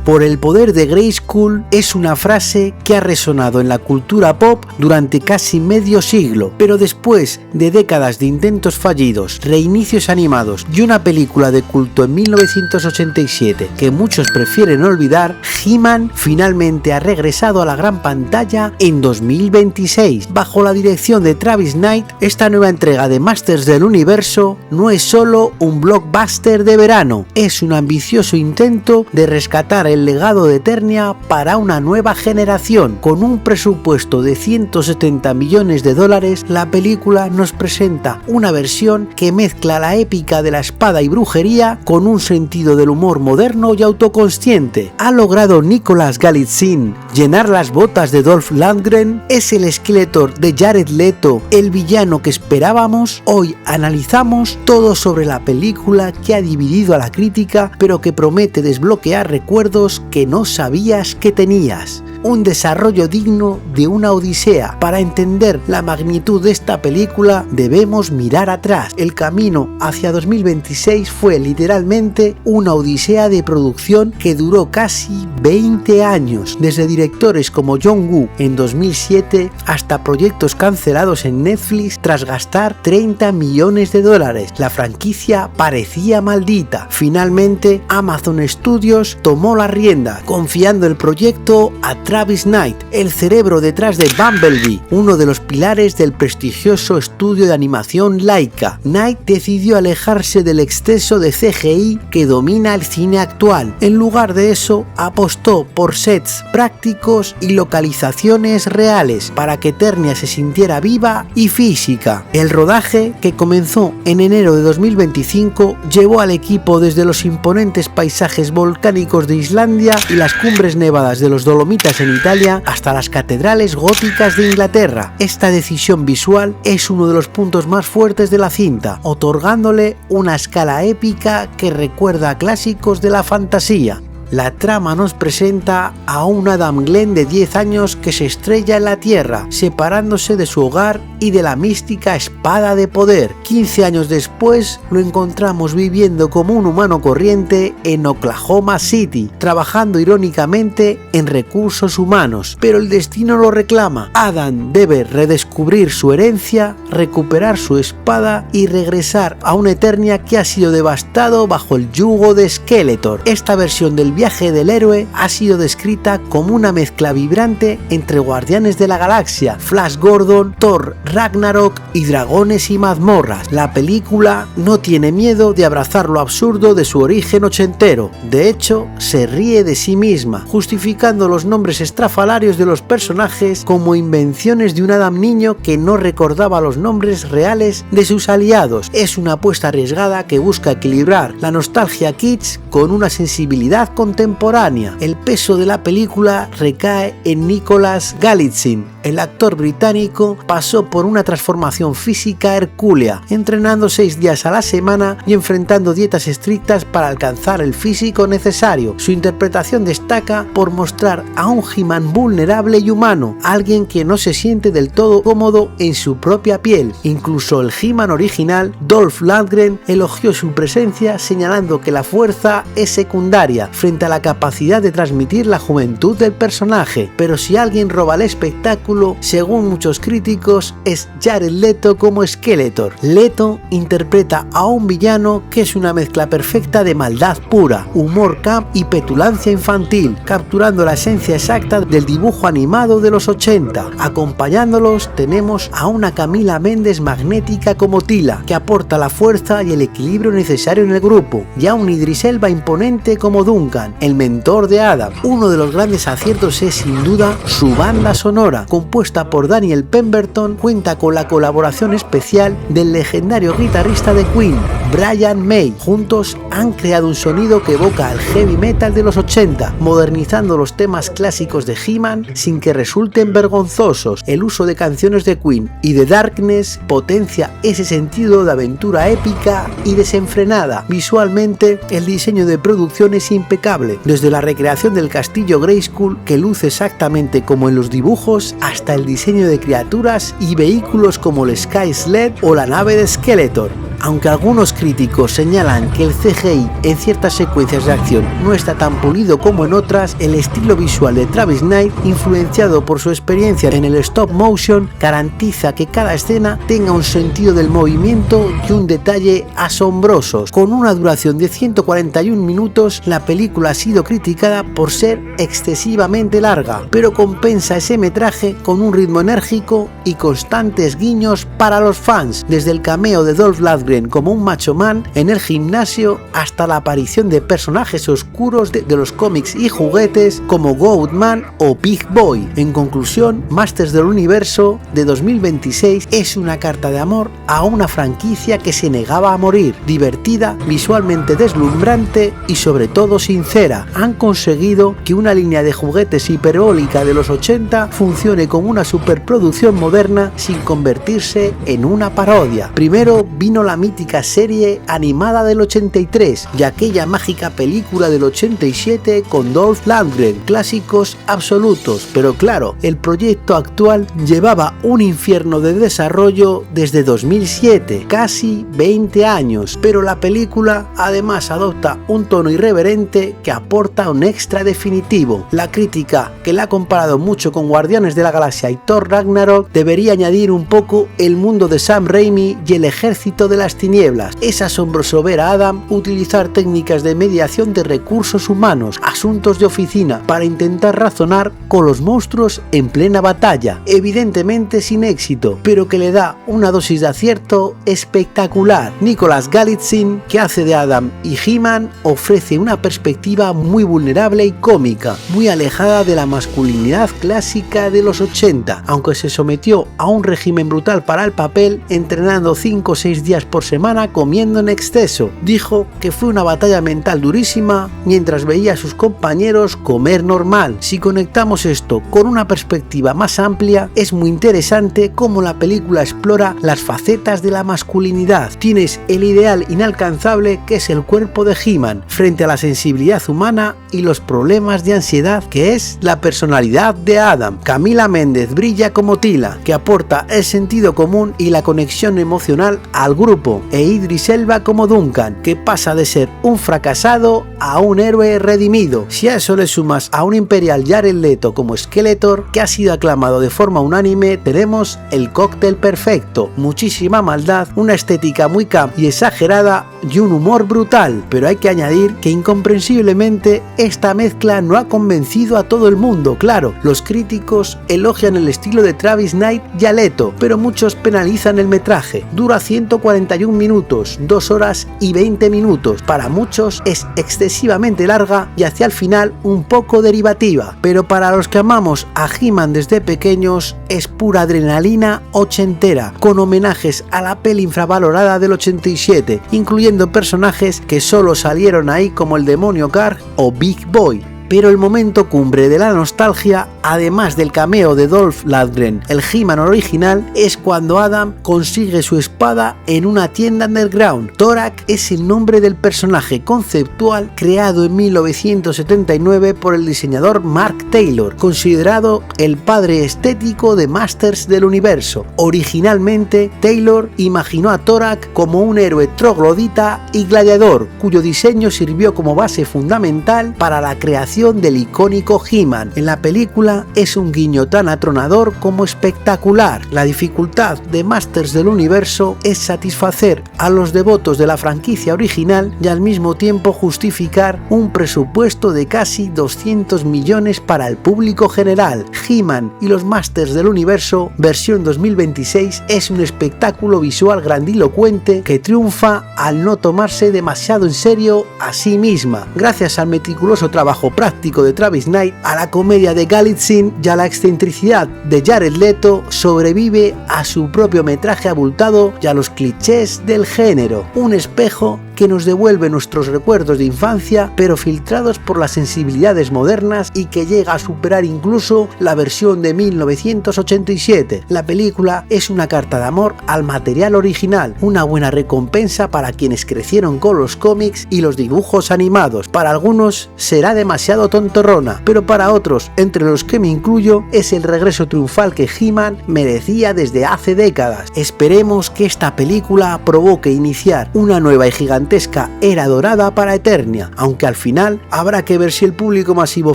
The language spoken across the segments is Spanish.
por el poder de Grayskull es una frase que ha resonado en la cultura pop durante casi medio siglo, pero después de décadas de intentos fallidos, reinicios animados y una película de culto en 1987 que muchos prefieren olvidar, He-Man finalmente ha regresado a la gran pantalla en 2026. Bajo la dirección de Travis Knight, esta nueva entrega de Masters del Universo no es solo un blockbuster de verano, es un ambicioso intento de rescatar el legado de Eternia para una nueva generación. Con un presupuesto de 170 millones de dólares, la película nos presenta una versión que mezcla la épica de la espada y brujería con un sentido del humor moderno y autoconsciente. ¿Ha logrado Nicolas Galitzine llenar las botas de Dolph Lundgren? ¿Es el Skeletor de Jared Leto el villano que esperábamos? Hoy analizamos todo sobre la película que ha dividido a la crítica, pero que promete desbloquear recuerdos que no sabías que tenías. Un desarrollo digno de una odisea. Para entender la magnitud de esta película debemos mirar atrás. El camino hacia 2026 fue literalmente una odisea de producción que duró casi 20 años, desde directores como John Woo en 2007 hasta proyectos cancelados en Netflix tras gastar 30 millones de dólares. La franquicia parecía maldita. Finalmente Amazon Studios tomó la rienda, confiando el proyecto a Travis Knight, el cerebro detrás de Bumblebee, uno de los pilares del prestigioso estudio de animación Laika. Knight decidió alejarse del exceso de CGI que domina el cine actual. En lugar de eso, apostó por sets prácticos y localizaciones reales para que Eternia se sintiera viva y física. El rodaje, que comenzó en enero de 2025, llevó al equipo desde los imponentes paisajes volcánicos de Islandia y las cumbres nevadas de los Dolomitas en Italia hasta las catedrales góticas de Inglaterra. Esta decisión visual es uno de los puntos más fuertes de la cinta, otorgándole una escala épica que recuerda a clásicos de la fantasía. La trama nos presenta a un Adam Glenn de 10 años que se estrella en la Tierra, separándose de su hogar y de la mística espada de poder. 15 años después lo encontramos viviendo como un humano corriente en Oklahoma City, trabajando irónicamente en recursos humanos, pero el destino lo reclama. Adam debe redescubrir su herencia, recuperar su espada y regresar a una Eternia que ha sido devastado bajo el yugo de Skeletor. Esta versión del viaje del héroe ha sido descrita como una mezcla vibrante entre Guardianes de la Galaxia, Flash Gordon, Thor Ragnarok y Dragones y mazmorras. La película no tiene miedo de abrazar lo absurdo de su origen ochentero. De hecho, se ríe de sí misma, justificando los nombres estrafalarios de los personajes como invenciones de un Adam niño que no recordaba los nombres reales de sus aliados. Es una apuesta arriesgada que busca equilibrar la nostalgia kitsch con una sensibilidad contemporánea. El peso de la película recae en Nicolas Galitzine. El actor británico pasó por una transformación física hercúlea, entrenando 6 días a la semana y enfrentando dietas estrictas para alcanzar el físico necesario. Su interpretación destaca por mostrar a un He-Man vulnerable y humano, alguien que no se siente del todo cómodo en su propia piel. Incluso el He-Man original, Dolph Lundgren, elogió su presencia, señalando que la fuerza es secundaria frente a la capacidad de transmitir la juventud del personaje. Pero si alguien roba el espectáculo, según muchos críticos, es Jared Leto como Skeletor. Leto interpreta a un villano que es una mezcla perfecta de maldad pura, humor camp y petulancia infantil, capturando la esencia exacta del dibujo animado de los 80. Acompañándolos tenemos a una Camila Mendes magnética como Tila, que aporta la fuerza y el equilibrio necesario en el grupo, y a un Idris Elba imponente como Duncan, el mentor de Adam. Uno de los grandes aciertos es sin duda su banda sonora, compuesta por Daniel Pemberton. Cuenta con la colaboración especial del legendario guitarrista de Queen, Brian May. Juntos han creado un sonido que evoca al heavy metal de los 80, modernizando los temas clásicos de He-Man sin que resulten vergonzosos. El uso de canciones de Queen y de Darkness potencia ese sentido de aventura épica y desenfrenada. Visualmente, el diseño de producción es impecable, desde la recreación del castillo Grayskull, que luce exactamente como en los dibujos, hasta el diseño de criaturas y vehículos como el Sky Sled o la nave de Skeletor. Aunque algunos críticos señalan que el CGI en ciertas secuencias de acción no está tan pulido como en otras, el estilo visual de Travis Knight, influenciado por su experiencia en el stop motion, garantiza que cada escena tenga un sentido del movimiento y un detalle asombrosos. Con una duración de 141 minutos, la película ha sido criticada por ser excesivamente larga, pero compensa ese metraje con un ritmo enérgico y constantes guiños para los fans, desde el cameo de Dolph Lundgren como un macho man en el gimnasio hasta la aparición de personajes oscuros de los cómics y juguetes como Goatman o Big Boy. En conclusión, Masters del Universo de 2026 es una carta de amor a una franquicia que se negaba a morir, divertida, visualmente deslumbrante y sobre todo sincera. Han conseguido que una línea de juguetes hiperbólica de los 80 funcione como una superproducción moderna sin convertirse en una parodia. Primero vino la mítica serie animada del 83 y aquella mágica película del 87 con Dolph Lundgren, clásicos absolutos, pero claro, el proyecto actual llevaba un infierno de desarrollo desde 2007, casi 20 años, pero la película además adopta un tono irreverente que aporta un extra definitivo. La crítica, que la ha comparado mucho con Guardianes de la Galaxia y Thor Ragnarok, debería añadir un poco el mundo de Sam Raimi y el ejército de las tinieblas. Es asombroso ver a Adam utilizar técnicas de mediación de recursos humanos, asuntos de oficina, para intentar razonar con los monstruos en plena batalla, evidentemente sin éxito, pero que le da una dosis de acierto espectacular. Nicholas Galitzine, que hace de Adam y He-Man, ofrece una perspectiva muy vulnerable y cómica, muy alejada de la masculinidad clásica de los 80, aunque se sometió a un régimen brutal para el papel, entrenando 5 o 6 días por semana comiendo en exceso. Dijo que fue una batalla mental durísima mientras veía a sus compañeros comer normal. Si conectamos esto con una perspectiva más amplia, es muy interesante cómo la película explora las facetas de la masculinidad. Tienes el ideal inalcanzable que es el cuerpo de He-Man frente a la sensibilidad humana y los problemas de ansiedad que es la personalidad de Adam. Camila Méndez brilla como Tila, que aporta el sentido común y la conexión emocional al grupo, e Idris Elba como Duncan, que pasa de ser un fracasado a un héroe redimido. Si a eso le sumas a un imperial Jared Leto como Skeletor, que ha sido aclamado de forma unánime, tenemos el cóctel perfecto: muchísima maldad, una estética muy camp y exagerada y un humor brutal. Pero hay que añadir que incomprensiblemente esta mezcla no ha convencido a todo el mundo. Claro, los críticos elogian el estilo de Travis Knight y a Leto, pero muchos penalizan el metraje. Dura 141 minutos, 2 horas y 20 minutos. Para muchos es excesivamente larga y hacia el final un poco derivativa, pero para los que amamos a He-Man desde pequeños es pura adrenalina ochentera, con homenajes a la peli infravalorada del 87, incluyendo personajes que solo salieron ahí como el demonio Garg o Big Boy. Pero el momento cumbre de la nostalgia, además del cameo de Dolph Lundgren, el He-Man original, es cuando Adam consigue su espada en una tienda underground. Torak es el nombre del personaje conceptual creado en 1979 por el diseñador Mark Taylor, considerado el padre estético de Masters del Universo. Originalmente, Taylor imaginó a Torak como un héroe troglodita y gladiador, cuyo diseño sirvió como base fundamental para la creación del icónico He-Man. En la película es un guiño tan atronador como espectacular. La dificultad de Masters del Universo es satisfacer a los devotos de la franquicia original y al mismo tiempo justificar un presupuesto de casi 200 millones para el público general. He-Man y los Masters del Universo versión 2026 es un espectáculo visual grandilocuente que triunfa al no tomarse demasiado en serio a sí misma. Gracias al meticuloso trabajo práctico de Travis Knight, a la comedia de Galitzine y a la excentricidad de Jared Leto, sobrevive a su propio metraje abultado y a los clichés del género. Un espejo que nos devuelve nuestros recuerdos de infancia, pero filtrados por las sensibilidades modernas y que llega a superar incluso la versión de 1987. La película es una carta de amor al material original, una buena recompensa para quienes crecieron con los cómics y los dibujos animados. Para algunos será demasiado tontorrona, pero para otros, entre los que me incluyo, es el regreso triunfal que He-Man merecía desde hace décadas. Esperemos que esta película provoque iniciar una nueva y gigantesca era dorada para Eternia, aunque al final habrá que ver si el público masivo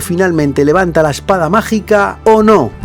finalmente levanta la espada mágica o no.